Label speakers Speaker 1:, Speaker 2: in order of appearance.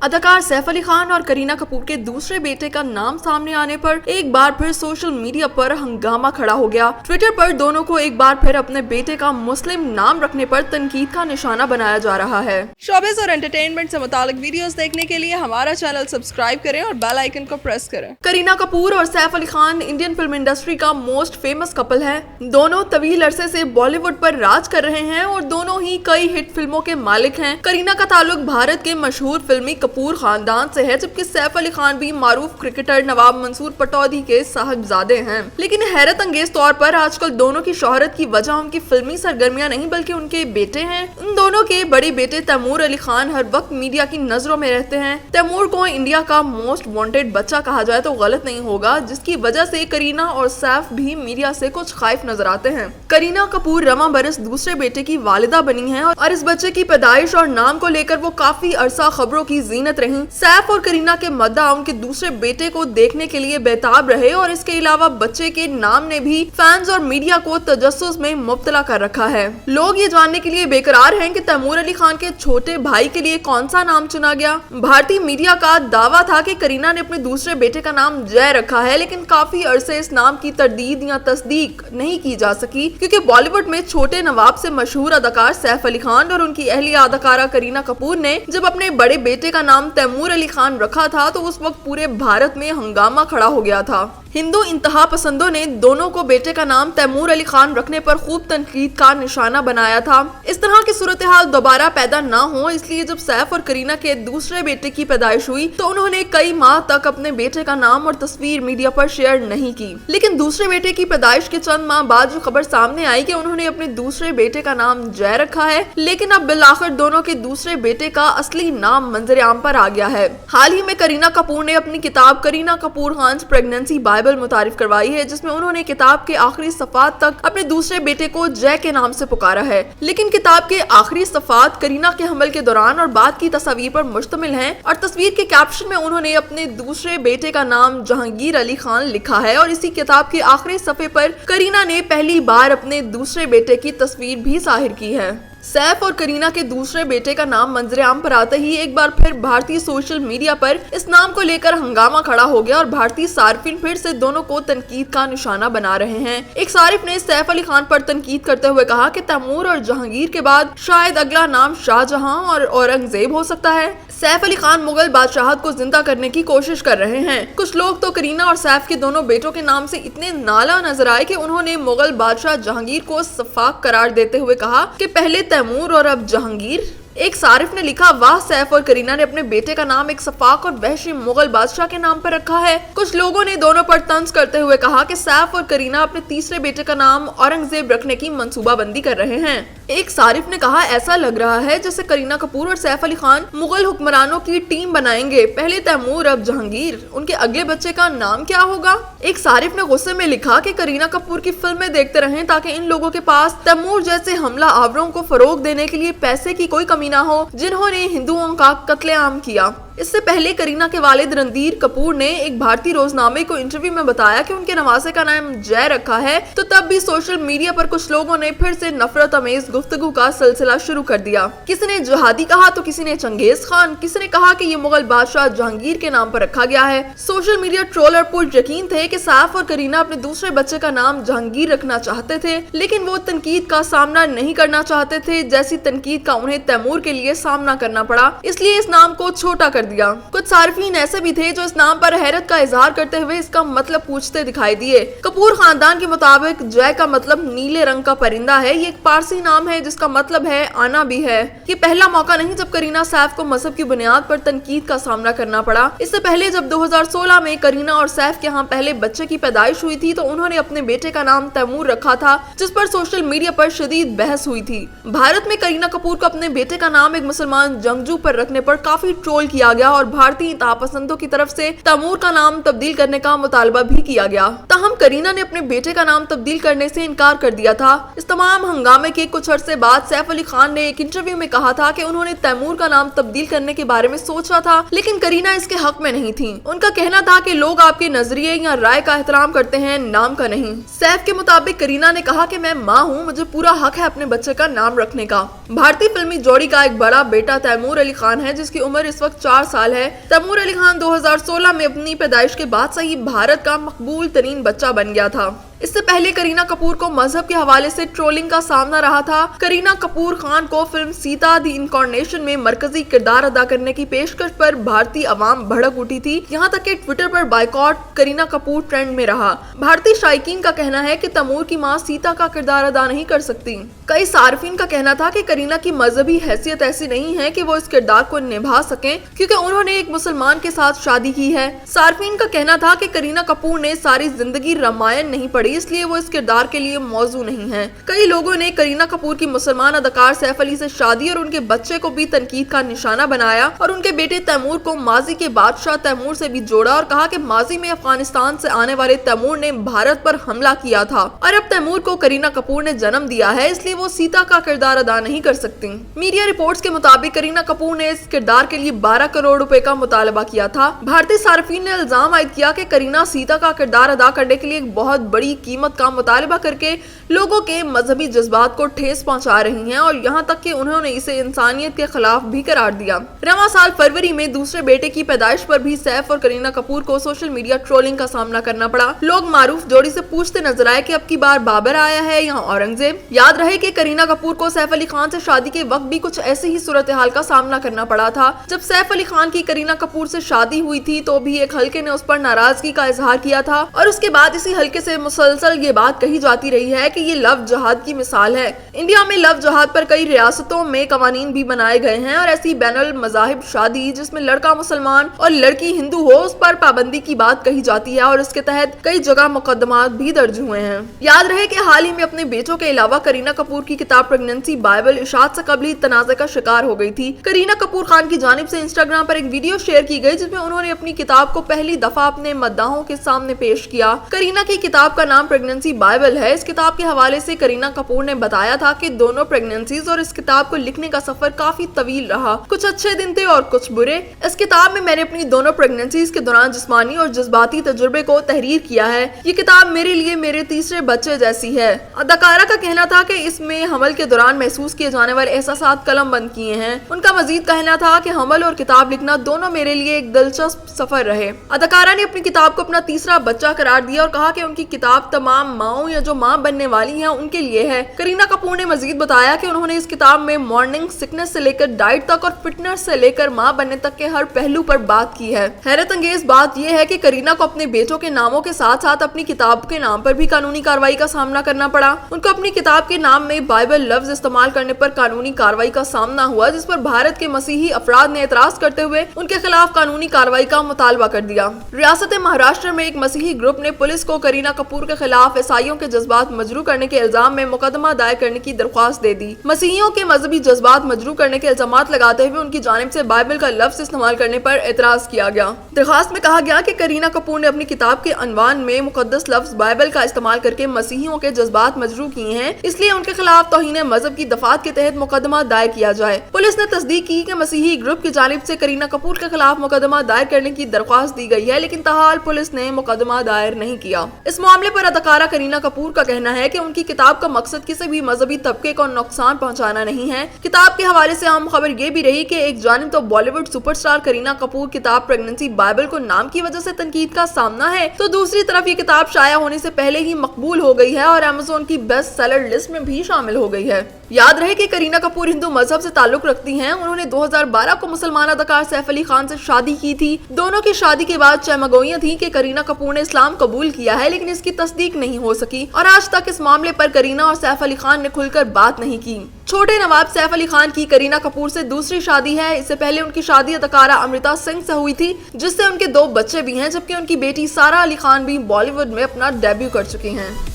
Speaker 1: اداکار سیف علی خان اور کرینہ کپور کے دوسرے بیٹے کا نام سامنے آنے پر ایک بار پھر سوشل میڈیا پر ہنگامہ کھڑا ہو گیا۔ ٹویٹر پر دونوں کو ایک بار پھر اپنے بیٹے کا مسلم نام رکھنے پر تنقید کا نشانہ بنایا جا رہا ہے۔
Speaker 2: شوبز اور انٹرٹینمنٹ سے متعلق ویڈیوز دیکھنے کے لیے ہمارا چینل سبسکرائب کریں اور بیل آئیکن کو پریس کریں۔
Speaker 1: کرینہ کپور اور Saif Ali Khan Indian film industry کا موسٹ فیمس کپل ہے۔ دونوں طویل عرصے سے بالی ووڈ پر راج کر رہے ہیں اور دونوں ہی کئی ہٹ فلموں کے مالک ہیں۔ کرینہ کا تعلق بھارت کے مشہور فلمی کپور خاندان سے ہے، جبکہ سیف علی خان بھی معروف کرکٹر نواب منصور پٹودی کے صاحبزادے ہیں۔ لیکن حیرت انگیز طور پر آج کل دونوں کی شہرت کی وجہ ان کی فلمی سرگرمیاں نہیں بلکہ ان کے بیٹے ہیں۔ ان دونوں کے بڑے بیٹے تیمور علی خان ہر وقت میڈیا کی نظروں میں رہتے ہیں۔ تیمور کو انڈیا کا موسٹ وانٹڈ بچہ کہا جائے تو غلط نہیں ہوگا، جس کی وجہ سے کرینہ اور سیف بھی میڈیا سے کچھ خائف نظر آتے ہیں۔ کرینہ کپور رواں برس دوسرے بیٹے کی والدہ بنی ہیں اور اس بچے کی پیدائش اور نام کو لے کر وہ کافی عرصہ خبروں کی زینت رہی۔ سیف اور کرینہ کے مداح ان کے دوسرے بیٹے کو دیکھنے کے لیے بےتاب رہے اور اس کے علاوہ بچے کے نام نے بھی فینز اور میڈیا کو تجسس میں مبتلا کر رکھا ہے۔ لوگ یہ جاننے کے لیے بےقرار ہیں کہ تیمور علی خان کے چھوٹے بھائی کے لیے کون سا نام چنا گیا۔ بھارتی میڈیا کا دعویٰ تھا کہ کرینہ نے اپنے دوسرے بیٹے کا نام جے رکھا ہے، لیکن کافی عرصے اس نام کی تردید یا تصدیق نہیں کی جا سکی، کیونکہ بالی ووڈ میں چھوٹے نواب سے مشہور اداکار سیف علی خان اور ان کی اہلیہ اداکارہ کرینہ کپور نے جب اپنے بڑے بیٹے کا نام تیمور علی خان رکھا تھا تو اس وقت پورے بھارت میں ہنگامہ کھڑا ہو گیا تھا۔ ہندو انتہا پسندوں نے دونوں کو بیٹے کا نام تیمور علی خان رکھنے پر خوب تنقید کا نشانہ بنایا تھا۔ اس طرح کی صورتحال دوبارہ پیدا نہ ہو، اس لیے جب سیف اور کرینہ کے دوسرے بیٹے کی پیدائش ہوئی تو انہوں نے کئی ماہ تک اپنے بیٹے کا نام اور تصویر میڈیا پر شیئر نہیں کی۔ لیکن دوسرے بیٹے کی پیدائش کے چند ماہ بعد جو خبر سامنے آئی کہ انہوں نے اپنے دوسرے بیٹے کا نام جے رکھا ہے، لیکن اب بالآخر دونوں کے دوسرے بیٹے کا اصلی نام منظر عام پر آ گیا ہے۔ حال ہی میں کرینہ کپور نے اپنی کتاب کرینہ کپور خان's پریگننسی بائبل متعارف کروائی ہے، جس میں انہوں نے کتاب کے آخری صفحات تک اپنے دوسرے بیٹے کو جے کے نام سے پکارا ہے۔ لیکن کتاب کے آخری صفحات کرینہ کے حمل کے دوران اور بعد کی تصاویر پر مشتمل ہیں اور تصویر کے کیپشن میں انہوں نے اپنے دوسرے بیٹے کا نام جہانگیر علی خان لکھا ہے اور اسی کتاب کے آخری صفحے پر کرینہ نے پہلی بار اپنے دوسرے بیٹے کی تصویر بھی ظاہر کی ہے۔ سیف اور کرینہ کے دوسرے بیٹے کا نام منظر عام پر آتے ہی ایک بار پھر بھارتی سوشل میڈیا پر اس نام کو لے کر ہنگامہ کھڑا ہو گیا اور بھارتی صارفین پھر سے دونوں کو تنقید کا نشانہ بنا رہے ہیں۔ ایک صارف نے سیف علی خان پر تنقید کرتے ہوئے کہا کہ تیمور اور جہانگیر کے بعد شاید اگلا نام شاہ جہاں اور اورنگزیب ہو سکتا ہے۔ سیف علی خان مغل بادشاہت کو زندہ کرنے کی کوشش کر رہے ہیں۔ کچھ لوگ تو کرینہ اور سیف کے دونوں بیٹوں کے نام سے اتنے نالا نظر آئے کہ انہوں نے مغل بادشاہ جہانگیر کو سفاک قرار دیتے ہوئے کہا کہ پہلے تیمور اور اب جہانگیر۔ ایک صارف نے لکھا، واہ، سیف اور کرینہ نے اپنے بیٹے کا نام ایک سفاک اور وحشی مغل بادشاہ کے نام پر رکھا ہے۔ کچھ لوگوں نے دونوں پر طنز کرتے ہوئے کہا کہ سیف اور کرینہ اپنے تیسرے بیٹے کا نام اورنگزیب رکھنے کی منصوبہ بندی کر رہے ہیں۔ ایک صارف نے کہا، ایسا لگ رہا ہے جیسے کرینہ کپور اور سیف علی خان مغل حکمرانوں کی ٹیم بنائیں گے، پہلے تیمور اب جہانگیر۔ ان کے اگلے بچے کا نام کیا ہوگا؟ ایک صارف نے غصے میں لکھا کہ کرینہ کپور کی فلمیں دیکھتے رہیں تاکہ ان لوگوں کے پاس تیمور جیسے حملہ آوروں کو فروغ دینے کے لیے پیسے کی کوئی کمی نہ ہو جنہوں نے ہندوؤں کا قتل عام کیا۔ اس سے پہلے کرینہ کے والد رندیر کپور نے ایک بھارتی روزنامے کو انٹرویو میں بتایا کہ ان کے نواسے کا نام جے رکھا ہے، تو تب بھی سوشل میڈیا پر کچھ لوگوں نے پھر سے نفرت امیز گفتگو کا سلسلہ شروع کر دیا۔ کسی نے جہادی کہا تو کسی نے چنگیز خان، کسی نے کہا کہ یہ مغل بادشاہ جہانگیر کے نام پر رکھا گیا ہے۔ سوشل میڈیا ٹرولر پر یقین تھے کہ سیف اور کرینہ اپنے دوسرے بچے کا نام جہانگیر رکھنا چاہتے تھے، لیکن وہ تنقید کا سامنا نہیں کرنا چاہتے تھے جیسی تنقید کا انہیں تیمور کے لیے سامنا کرنا پڑا، اس لیے اس نام کو چھوٹا کر دیا۔ کچھ صارفین ایسے بھی تھے جو اس نام پر حیرت کا اظہار کرتے ہوئے اس کا مطلب پوچھتے دکھائی دیے۔ کپور خاندان کے مطابق جے کا مطلب نیلے رنگ کا پرندہ ہے۔ یہ ایک پارسی نام ہے جس کا مطلب ہے آنا بھی ہے۔ یہ پہلا موقع نہیں جب کرینہ سیف کو مذہب کی بنیاد پر تنقید کا سامنا کرنا پڑا۔ اس سے پہلے جب 2016 میں کرینہ اور سیف کے ہاں پہلے بچے کی پیدائش ہوئی تھی تو انہوں نے اپنے بیٹے کا نام تیمور رکھا تھا، جس پر سوشل میڈیا پر شدید بحث ہوئی تھی۔ بھارت میں کرینہ کپور کو اپنے بیٹے کا نام ایک مسلمان جنگجو پر رکھنے پر کافی ٹرول کیا گیا اور بھارتی انتہا پسندوں کی طرف سے تیمور کا نام تبدیل کرنے کا مطالبہ بھی کیا گیا۔ تاہم کرینہ نے اپنے بیٹے کا نام تبدیل کرنے سے انکار کر دیا تھا۔ اس تمام ہنگامے کے کچھ अरसे बाद सैफ अली खान ने एक इंटरव्यू में कहा था कि उन्होंने तैमूर का नाम तब्दील करने के बारे में सोचा था, लेकिन करीना इसके हक में नहीं थी। उनका कहना था कि लोग आपके नजरिए या राय का एहतराम करते हैं, नाम का नहीं। सैफ के मुताबिक करीना ने कहा कि मैं माँ हूँ, मुझे पूरा हक है अपने बच्चे का नाम रखने का। भारतीय फिल्मी जोड़ी का एक बड़ा बेटा तैमूर अली खान है, जिसकी उम्र इस वक्त 4 साल है। तैमूर अली खान 2016 में अपनी पैदाइश के बाद से ही भारत का मकबूल तरीन बच्चा बन गया था। इससे पहले करीना कपूर को मजहब के हवाले से ट्रोलिंग का सामना रहा था। करीना कपूर खान को फिल्म सीता दी इनकॉर्नेशन में मरकजी किरदार अदा करने की पेशकश पर भारतीय अवाम भड़क उठी थी। यहाँ तक कि ट्विटर पर बाइकॉट करीना कपूर ट्रेंड में रहा। भारतीय शायकीन का कहना है कि तैमूर की मां सीता का किरदार अदा नहीं कर सकती। कई सार्फिन का कहना था कि करीना की मजहबी हैसियत ऐसी नहीं है कि वो इस किरदार को निभा सकें, क्योंकि उन्होंने एक मुसलमान के साथ शादी की है। सार्फिन का कहना था कि करीना कपूर ने सारी जिंदगी रामायण नहीं पढ़ी, इसलिए वो इस किरदार के लिए मौजू नहीं है। कई लोगों ने करीना कपूर की मुसलमान अदाकार सैफ अली से शादी और उनके बच्चे को भी तनकीद का निशाना बनाया और उनके बेटे तैमूर को माजी के बादशाह तैमूर से भी जोड़ा और कहा कि माजी में अफगानिस्तान से आने वाले तैमूर ने भारत पर हमला किया था और अब तैमूर को करीना कपूर ने जन्म दिया है, इसलिए वो सीता का किरदार अदा नहीं कर सकती। मीडिया रिपोर्ट्स के मुताबिक करीना कपूर ने इस किरदार के लिए 12 करोड़ रुपए का मुतालबा किया था। भारतीय सार्फिन ने इल्जाम आयद किया कि करीना सीता का किरदार अदा करने के लिए एक बहुत बड़ी कीमत का मुतालबा करके लोगों के मजहबी जज्बात को ठेस पहुंचा रही हैं और यहाँ तक कि उन्होंने इसे इंसानियत के खिलाफ भी करार दिया। रवां साल फरवरी में दूसरे बेटे की पैदाइश पर भी सैफ और करीना कपूर को सोशल मीडिया ट्रोलिंग का सामना करना पड़ा। लोग मारूफ जोड़ी से पूछते नजर आए कि अब की बार बाबर आया है या औरंगजेब। याद रहे कि करीना कपूर को सैफ अली खान से शादी के वक्त भी कुछ ऐसी ही सूरत हाल का सामना करना पड़ा था। जब सैफ अली खान की करीना कपूर से शादी हुई थी तो भी एक हलके ने उस पर नाराजगी का इजहार किया था और उसके बाद इसी हलके से मुसलसल ये बात कही जाती रही है कि ये लव जहाद की मिसाल है। इंडिया में लव जहाद पर कई रियासतों में कवानीन भी बनाए गए हैं और ऐसी बैनुल मज़ाहिब शादी जिसमें लड़का मुसलमान और लड़की हिंदू हो उस पर पाबंदी की बात कही जाती है और इसके तहत कई जगह मुकदमात भी दर्ज हुए हैं। याद रहे कि हाल ही में अपने बेटों के अलावा करीना कपूर की किताब प्रेगनेंसी बाइबल इशात से कबल ही तनाज़े का शिकार हो गई थी। करीना कपूर खान की जानिब से इंस्टाग्राम पर एक वीडियो शेयर की गई जिसमें उन्होंने अपनी किताब को पहली दफा अपने मद्दाहों के सामने पेश किया। करीना की किताब का नाम प्रेगनेंसी बाइबल है। इस किताब के हवाले से करीना कपूर ने बताया था कि दोनों प्रेगनेंसीज और इस किताब को लिखने का सफर काफी तवील रहा। कुछ अच्छे दिन थे और कुछ बुरे। इस किताब में मैंने अपनी दोनों प्रेगनेंसीज के दौरान जिस्मानी और जज्बाती तजुर्बे को तहरीर किया है। ये किताब मेरे लिए मेरे तीसरे बच्चे जैसी है। अदाकारा का कहना था कि इसमें हमल के दौरान महसूस किए जाने वाले एहसासात कलम बंद किए हैं। उनका मजीद कहना था कि हमल और किताब लिखना दोनों मेरे लिए एक दिलचस्प सफर रहे। अदाकारा ने अपनी किताब को अपना तीसरा बच्चा करार दिया और कहा कि उनकी किताब तमाम माओं या जो मां बनने वाली हैं उनके लिए है। करीना कपूर ने मजीद बताया कि उन्होंने इस किताब में मॉर्निंग सिकनेस से लेकर डाइट तक और फिटनेस से लेकर मां बनने तक के हर पहलू पर बात की है। हैरत अंगेज बात यह है कि करीना को अपने बेटों के नामों के साथ साथ अपनी किताब के नाम पर भी कानूनी कार्रवाई का सामना करना पड़ा। उनको अपनी किताब के नाम में बाइबल लफ्ज इस्तेमाल करने पर कानूनी कार्रवाई का सामना हुआ, जिस पर भारत के मसीही अफराद ने एतराज करते हुए उनके खिलाफ कानूनी कार्रवाई का मुतालबा कर दिया। रियासत महाराष्ट्र में एक मसीही ग्रुप ने पुलिस को करीना कपूर के खिलाफ ईसाइयों के जज्बात मजरू करने के इल्जाम में मुकदमा दायर करने की दरख्वास्त दे दी। मसीहियों के मजहबी जज्बात मजरू करने के इल्जामात लगाते हुए उनकी जानिब से बाइबल का लफ्ज इस्तेमाल करने पर एतराज किया गया। दरख्वास्त में कहा गया कि करीना कपूर ने अपनी किताब के अनवान में मुकद्दस लफ्ज बाइबल का इस्तेमाल करके मसीहियों के जज्बात मजरू किए हैं, इसलिए उनके खिलाफ तौहीन मजहब की दफात के तहत मुकदमा दायर किया जाए। पुलिस ने तस्दीक की कि मसीही ग्रुप की जानिब से करीना कपूर के खिलाफ मुकदमा दायर करने की दरख्वास्त दी गई है, लेकिन ताहाल पुलिस ने मुकदमा दायर नहीं किया। इस मामले पर अदाकारा करीना कपूर का कहना है कि उनकी किताब का मकसद किसी भी मजहबी तबके को नुकसान पहुंचाना नहीं है। किताब के हवाले से आम खबर ये भी रही कि एक जानिब तो बॉलीवुड सुपरस्टार करीना कपूर किताब प्रेगनेंसी बाइबल को नाम की वजह से तनकीद का सामना है, तो दूसरी तरफ ये किताब शाया होने से पहले ही मकबूल हो गई है और अमेज़न की बेस्ट सेलर लिस्ट में भी शामिल हो गई है। याद रहे कि करीना कपूर हिंदू मजहब से ताल्लुक रखती हैं। उन्होंने 2012 को मुसलमान अदाकार सैफ अली खान से शादी की थी। दोनों की शादी के बाद चमगोइयां थी कि करीना कपूर ने इस्लाम कबूल किया है, लेकिन इसकी तस्दीक नहीं हो सकी और आज तक इस मामले पर करीना और सैफ अली खान ने खुलकर बात नहीं की। छोटे नवाब सैफ अली खान की करीना कपूर से दूसरी शादी है। इससे पहले उनकी शादी अदाकारा अमृता सिंह से हुई थी, जिससे उनके 2 बच्चे भी हैं, जबकि उनकी बेटी सारा अली खान भी बॉलीवुड में अपना डेब्यू कर चुकी हैं।